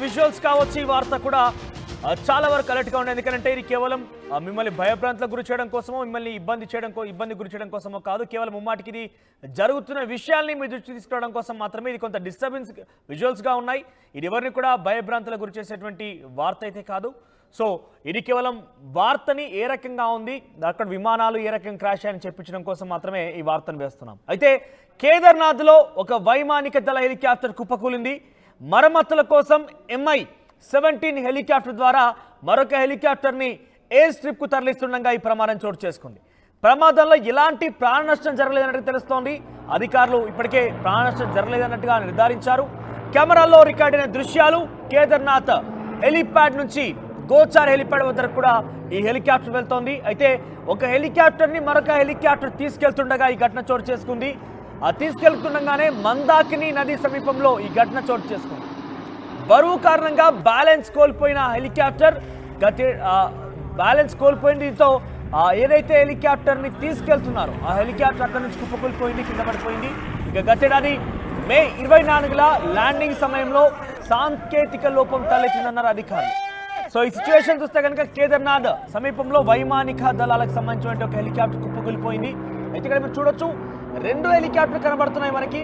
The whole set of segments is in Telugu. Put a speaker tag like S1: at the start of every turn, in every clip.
S1: విజువల్స్ కావచ్చు ఈ వార్త కూడా చాలా వరకు అలర్ట్ గా ఉంది. ఎందుకంటే ఇది కేవలం మిమ్మల్ని భయభ్రాంతులకు గురి చేయడం కోసమో మిమ్మల్ని ఇబ్బంది గురి చేయడం కోసమో కాదు. కేవలం ముమ్మాటికి ఇది జరుగుతున్న విషయాల్ని మీ దృష్టికి తీసుకురావడం కోసం మాత్రమే. ఇది కొంత డిస్టర్బెన్స్ విజువల్స్ గా ఉన్నాయి. ఇది ఎవరిని కూడా భయభ్రాంతులకు గురి చేసేటువంటి వార్త అయితే కాదు. సో ఇది కేవలం వార్తని ఏ రకంగా ఉంది, అక్కడ విమానాలు ఏ రకంగా క్రాష్ అయ్యాయని చెప్పించడం కోసం మాత్రమే ఈ వార్తను వేస్తున్నాం. అయితే కేదార్నాథ్లో ఒక వైమానిక దళ హెలికాప్టర్ కుప్పకూలింది. మరమ్మతుల కోసం MI-17 హెలికాప్టర్ ద్వారా మరొక హెలికాప్టర్ని ఎయిర్ స్ట్రిప్కు తరలిస్తుండగా ఈ ప్రమాదం చోటు చేసుకుంది. ప్రమాదంలో ఎలాంటి ప్రాణ నష్టం జరగలేదన్నట్టు తెలుస్తోంది. అధికారులు ఇప్పటికే ప్రాణ నష్టం జరగలేదన్నట్టుగా నిర్ధారించారు. కెమెరాల్లో రికార్డైన దృశ్యాలు కేదార్నాథ్ హెలిప్యాడ్ నుంచి గోచార్ హెలిప్యాడ్ వద్దకు కూడా ఈ హెలికాప్టర్ వెళ్తోంది. అయితే ఒక హెలికాప్టర్ని మరొక హెలికాప్టర్ తీసుకెళ్తుండగా ఈ ఘటన చోటు చేసుకుంది. ఆ తీసుకెళ్తుండగానే మందాకిని నది సమీపంలో ఈ ఘటన చోటు చేసుకుంది. బరువు కారణంగా బ్యాలెన్స్ కోల్పోయిన హెలికాప్టర్ బ్యాలెన్స్ కోల్పోయింది. దీంతో ఏదైతే హెలికాప్టర్ని తీసుకెళ్తున్నారో ఆ హెలికాప్టర్ అక్కడి నుంచి కుప్పకూలిపోయింది, కింద పడిపోయింది. ఇక గతేడాది మే 24న ల్యాండింగ్ సమయంలో సాంకేతిక లోపం తలెత్తిందన్నారు అధికారులు. సో ఈ సిచ్యువేషన్ చూస్తే కనుక కేదార్నాథ్ సమీపంలో వైమానిక దళాలకు సంబంధించిన ఒక హెలికాప్టర్ కుప్పకూలిపోయింది. అయితే ఇక్కడ మీరు చూడొచ్చు 2 హెలికాప్టర్లు కనబడుతున్నాయి మనకి.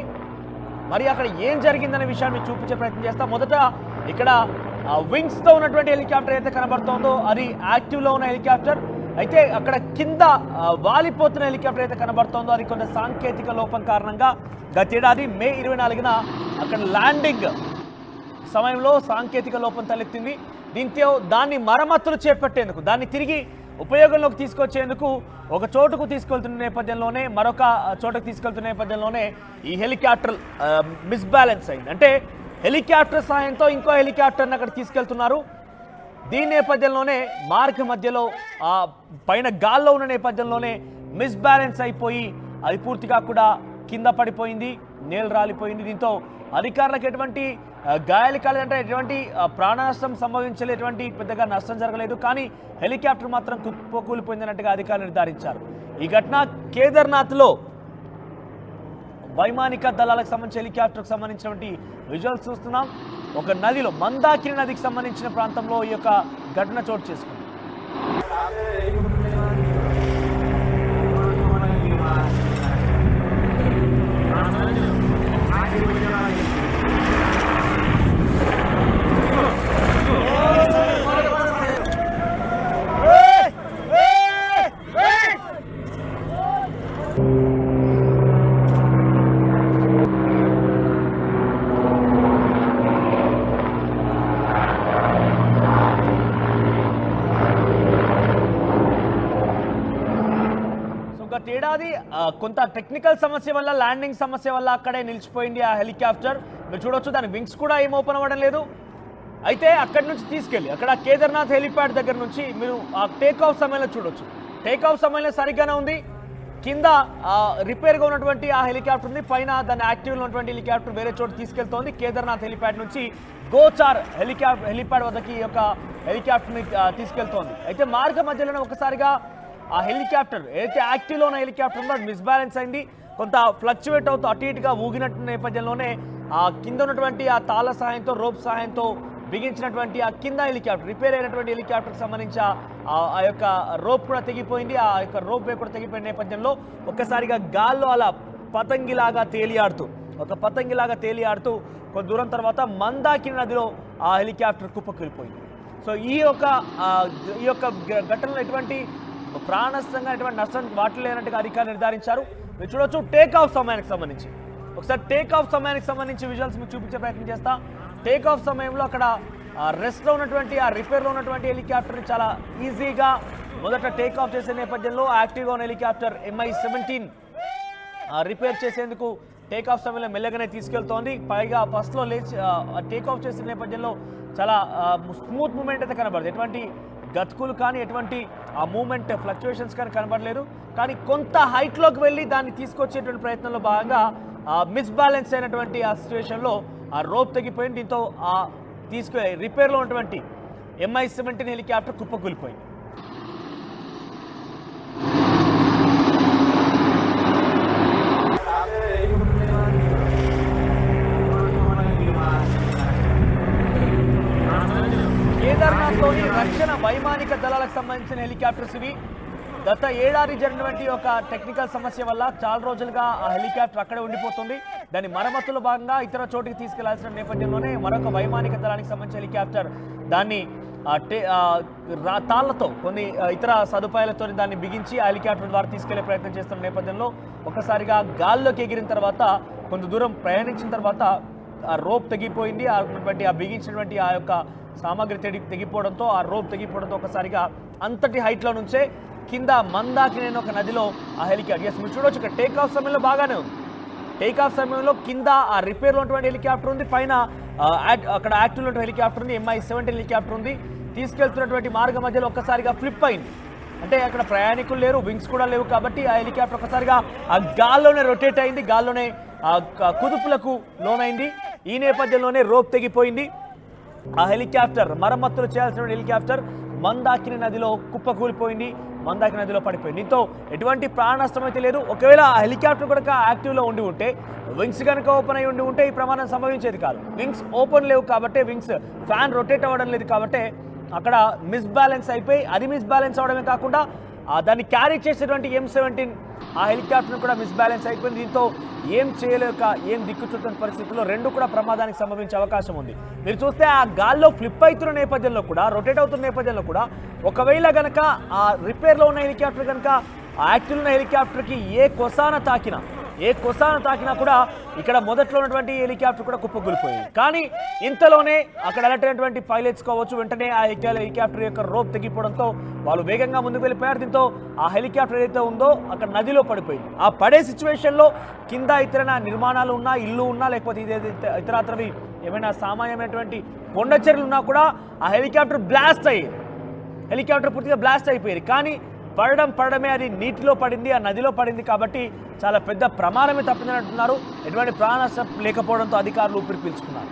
S1: మరి అక్కడ ఏం జరిగిందనే విషయాన్ని చూపించే ప్రయత్నం చేస్తాం. మొదట ఇక్కడ వింగ్స్తో ఉన్నటువంటి హెలికాప్టర్ అయితే కనబడుతుందో అది యాక్టివ్లో ఉన్న హెలికాప్టర్. అయితే అక్కడ కింద వాలిపోతున్న హెలికాప్టర్ అయితే కనబడుతుందో అది కొంత సాంకేతిక లోపం కారణంగా గతేడాది మే 24న అక్కడ ల్యాండింగ్ సమయంలో సాంకేతిక లోపం తలెత్తింది. దీంతో దాన్ని మరమ్మతులు చేపట్టేందుకు, దాన్ని తిరిగి ఉపయోగంలోకి తీసుకొచ్చేందుకు ఒక చోటుకు తీసుకెళ్తున్న నేపథ్యంలోనే, మరొక చోటుకు తీసుకెళ్తున్న నేపథ్యంలోనే ఈ హెలికాప్టర్ మిస్బ్యాలెన్స్ అయింది. అంటే హెలికాప్టర్ సహాయంతో ఇంకో హెలికాప్టర్ని అక్కడ తీసుకెళ్తున్నారు. దీని నేపథ్యంలోనే మార్గ మధ్యలో పైన గాల్లో ఉన్న నేపథ్యంలోనే మిస్బ్యాలెన్స్ అయిపోయి అది పూర్తిగా కూడా కింద పడిపోయింది, నేల రాలిపోయింది. దీంతో అధికారులకు ఎటువంటి గాయాలు కాలేదంటే ఎటువంటి ప్రాణ నష్టం సంభవించలేదు, ఎటువంటి పెద్దగా నష్టం జరగలేదు. కానీ హెలికాప్టర్ మాత్రం కుప్పకూలిపోయిందన్నట్టుగా అధికారులు నిర్ధారించారు. ఈ ఘటన కేదార్నాథ్లో వైమానిక దళాలకు సంబంధించిన హెలికాప్టర్కి సంబంధించినటువంటి విజువల్స్ చూస్తున్నాం. ఒక నదిలో మందాకిని నదికి సంబంధించిన ప్రాంతంలో ఈ యొక్క ఘటన చోటు చేసుకుంది. ఏడాది కొంత టెక్నికల్ సమస్య వల్ల, ల్యాండింగ్ సమస్య వల్ల అక్కడే నిలిచిపోయింది ఆ హెలికాప్టర్. మీరు చూడొచ్చు దాని వింగ్స్ కూడా ఏం ఓపెన్ అవ్వడం లేదు. అయితే అక్కడి నుంచి తీసుకెళ్ళి అక్కడ కేదార్నాథ్ హెలిప్యాడ్ దగ్గర నుంచి మీరు ఆ టేక్ ఆఫ్ సమయంలో చూడొచ్చు. టేక్ ఆఫ్ సమయంలో సరిగ్గానే ఉంది. కింద రిపేర్గా ఉన్నటువంటి ఆ హెలికాప్టర్ ఉంది, పైన దాని యాక్టివ్లో ఉన్నటువంటి హెలికాప్టర్ వేరే చోటు తీసుకెళ్తోంది. కేదార్నాథ్ హెలిప్యాడ్ నుంచి గోచార్ హెలిప్యాడ్ వద్దకి ఈ యొక్క హెలికాప్టర్ని తీసుకెళ్తోంది. అయితే మార్గ మధ్యలోనే ఒకసారిగా ఆ హెలికాప్టర్ ఏదైతే యాక్టివ్లో ఉన్న హెలికాప్టర్ ఉందో అది మిస్బ్యాలెన్స్ అయింది. కొంత ఫ్లక్చువేట్ అవుతూ అటు ఇటుగా ఊగినట్టు నేపథ్యంలోనే ఆ కింద ఉన్నటువంటి ఆ తాళ సహాయంతో, రోప్ సహాయంతో బిగించినటువంటి ఆ కింద హెలికాప్టర్, రిపేర్ అయినటువంటి హెలికాప్టర్కి సంబంధించి ఆ యొక్క రోప్ కూడా తెగిపోయింది. ఆ యొక్క రోప్ కూడా తెగిపోయిన నేపథ్యంలో ఒక్కసారిగా గాల్లో అలా పతంగిలాగా తేలియాడుతూ కొంత దూరం తర్వాత మందాకిని నదిలో ఆ హెలికాప్టర్ కుప్పకూలిపోయింది. సో ఈ యొక్క ఘటనలో ఎటువంటి ప్రాణనష్టంగా ఎటువంటి నష్టం వాటిలో లేనట్టుగా అధికారులు నిర్ధారించారు. మీరు చూడొచ్చు టేక్ ఆఫ్ సమయానికి సంబంధించి ఒకసారి టేక్ ఆఫ్ సమయానికి సంబంధించి విజువల్స్ మీకు చూపించే ప్రయత్నం చేస్తా. టేక్ ఆఫ్ సమయంలో అక్కడ రెస్ట్లో ఉన్నటువంటి ఆ రిపేర్లో ఉన్నటువంటి హెలికాప్టర్ని చాలా ఈజీగా మొదట టేక్ ఆఫ్ చేసే నేపథ్యంలో యాక్టివ్గా ఉన్న హెలికాప్టర్ MI-17 రిపేర్ చేసేందుకు టేక్ ఆఫ్ సమయంలో మెల్లగానే తీసుకెళ్తోంది. పైగా ఫస్ట్లో లేచి టేక్ ఆఫ్ చేసే నేపథ్యంలో చాలా స్మూత్ మూమెంట్ అయితే కనబడదు. ఎటువంటి గతుకులు కానీ, ఎటువంటి ఆ మూమెంట్ ఫ్లక్చుయేషన్స్ కానీ కనబడలేదు. కానీ కొంత హైట్లోకి వెళ్ళి దాన్ని తీసుకొచ్చేటువంటి ప్రయత్నంలో భాగంగా మిస్బ్యాలెన్స్ అయినటువంటి ఆ సిచ్యువేషన్లో ఆ రోప్ తెగిపోయింది. దీంతో ఆ రిపేర్లో ఉన్నటువంటి MI-17 హెలికాప్టర్ కుప్పకూలిపోయింది. సంబంధించిన హెలికాప్టర్స్ ఇవి. గత ఏడాది జరిగినటువంటి ఒక టెక్నికల్ సమస్య వల్ల చాలా రోజులుగా ఆ హెలికాప్టర్ అక్కడే ఉండిపోతుంది. దాని మరమ్మతులో భాగంగా ఇతర చోటికి తీసుకెళ్లాల్సిన నేపథ్యంలోనే మరొక వైమానిక దళానికి సంబంధించిన హెలికాప్టర్ దాన్ని తాళ్లతో కొన్ని ఇతర సదుపాయాలతో దాన్ని బిగించి ఆ హెలికాప్టర్ ద్వారా తీసుకెళ్లే ప్రయత్నం చేస్తున్న నేపథ్యంలో ఒక్కసారిగా గాల్లోకి ఎగిరిన తర్వాత కొంత దూరం ప్రయాణించిన తర్వాత ఆ రోప్ తెగిపోయింది. ఆ బిగించినటువంటి ఆ యొక్క సామాగ్రి తెగిపోవడంతో ఆ రోప్ తెగిపోవడంతో ఒకసారిగా అంతటి హైట్లో నుంచే కింద మందాకిని ఒక నదిలో ఆ హెలికాప్టర్ మీరు చూడవచ్చు. ఇక్కడ టేక్ ఆఫ్ సమయంలో బాగానే ఉంది. టేక్ ఆఫ్ సమయంలో కింద ఆ రిపేర్లో ఉన్నటువంటి హెలికాప్టర్ ఉంది, పైన అక్కడ యాక్టివ్లో ఉన్న హెలికాప్టర్ ఉంది, MI-17 హెలికాప్టర్ ఉంది. తీసుకెళ్తున్నటువంటి మార్గం మధ్యలో ఒక్కసారిగా ఫ్లిప్ అయింది. అంటే అక్కడ ప్రయాణికులు లేరు, వింగ్స్ కూడా లేవు కాబట్టి ఆ హెలికాప్టర్ ఒక్కసారిగా ఆ గాల్లోనే రొటేట్ అయింది, గాల్లోనే కుదుపులకు లోనైంది. ఈ నేపథ్యంలోనే రోప్ తెగిపోయింది. ఆ హెలికాప్టర్ మరమ్మతులు చేయాల్సిన హెలికాప్టర్ మందాకిని నదిలో కుప్పకూలిపోయింది, మందాకిని నదిలో పడిపోయింది. దీంతో ఎటువంటి ప్రాణ నష్టం అయితే లేదు. ఒకవేళ ఆ హెలికాప్టర్ కనుక యాక్టివ్లో ఉండి ఉంటే, వింగ్స్ కనుక ఓపెన్ అయి ఉండి ఉంటే ఈ ప్రమాదం సంభవించేది కాదు. వింగ్స్ ఓపెన్ లేవు కాబట్టి, వింగ్స్ ఫ్యాన్ రొటేట్ అవ్వడం లేదు కాబట్టి అక్కడ మిస్బ్యాలెన్స్ అయిపోయి, అది మిస్బ్యాలెన్స్ అవడమే కాకుండా దాన్ని క్యారీ చేసేటువంటి M-17 ఆ హెలికాప్టర్ కూడా మిస్బ్యాలెన్స్ అయిపోయింది. దీంతో ఏం చేయలేక ఏం దిక్కుచుట్టని పరిస్థితుల్లో రెండు కూడా ప్రమాదానికి సంభవించే అవకాశం ఉంది. మీరు చూస్తే ఆ గాల్లో ఫ్లిప్ అవుతున్న నేపథ్యంలో కూడా, రొటేట్ అవుతున్న నేపథ్యంలో కూడా ఒకవేళ కనుక ఆ రిపేర్లో ఉన్న హెలికాప్టర్ కనుక ఆ యాక్టివ్ ఉన్న హెలికాప్టర్కి ఏ కొసాన తాకినా కూడా ఇక్కడ మొదట్లో ఉన్నటువంటి హెలికాప్టర్ కూడా కుప్పకూలిపోయింది. కానీ ఇంతలోనే అక్కడ అలర్ట్ పైలట్స్ కావచ్చు, వెంటనే ఆ హెలికాప్టర్ యొక్క రోప్ తెగిపోవడంతో వాళ్ళు వేగంగా ముందుకు వెళ్ళిపోయారు. దీంతో ఆ హెలికాప్టర్ ఏదైతే ఉందో అక్కడ నదిలో పడిపోయింది. ఆ పడే సిచ్యువేషన్లో కింద ఇతర నిర్మాణాలు ఉన్నా, ఇల్లు ఉన్నా, లేకపోతే ఇతరత్రవి ఏమైనా సామాన్యమైనటువంటి కొండ చర్యలు ఉన్నా కూడా ఆ హెలికాప్టర్ బ్లాస్ట్ అయ్యేది. హెలికాప్టర్ పూర్తిగా బ్లాస్ట్ అయిపోయేది. కానీ పడడమే అది నీటిలో పడింది, ఆ నదిలో పడింది కాబట్టి చాలా పెద్ద ప్రమాదమే తప్పిందని అంటున్నారు. ఎటువంటి ప్రాణ నష్టం లేకపోవడంతో అధికారులు ఊపిరి పీల్చుకున్నారు.